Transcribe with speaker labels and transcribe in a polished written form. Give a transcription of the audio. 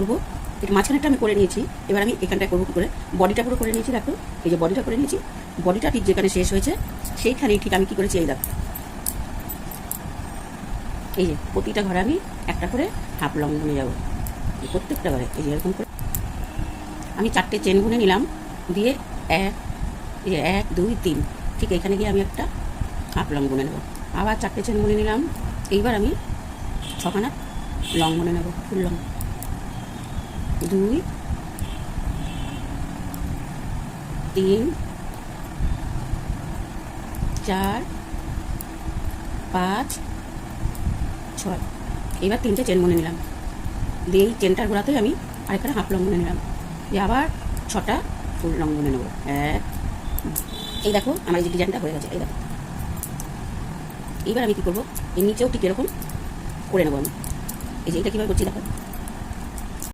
Speaker 1: করবো। এটা মাঝখানেরটা আমি করে নিয়েছি, এবার আমি এখানটায় করবো কি করে, বডিটা পুরো করে নিয়েছি। দেখো এই যে বডিটা করে নিয়েছি, বডিটা ঠিক যেখানে শেষ হয়েছে সেইখানেই ঠিক আমি কি করেছি, এই দেখো এই যে প্রতিটা ঘরে আমি একটা করে হাফ লং বুনে যাবো, প্রত্যেকটা ঘরে এই যে এরকম করে আমি 4টে চেন বুনে নিলাম, দিয়ে এই যে 1 2 3 ঠিক এখানে গিয়ে আমি একটা হাফ লং বুনে নেবো। আবার 4টে চেন বুনে নিলাম, এইবার আমি 6খানা লং বুনে নেবো, ফুল লং। 2 3 4 5 6, এবার 3টে চেন বুনে নিলাম, দিয়ে এই চেনটার গোড়াতেই আমি আরেকটা হাফ লং বুনে নিলাম, দিয়ে আবার 6টা ফুল লং বুনে নেবো। এই দেখো আমার এই যে ডিজাইনটা হয়ে গেছে, এই দেখো। এইবার আমি কী করবো, এর নিচেও ঠিক এরকম করে নেবো আমি। এই যে এটা কীভাবে করছি দেখো।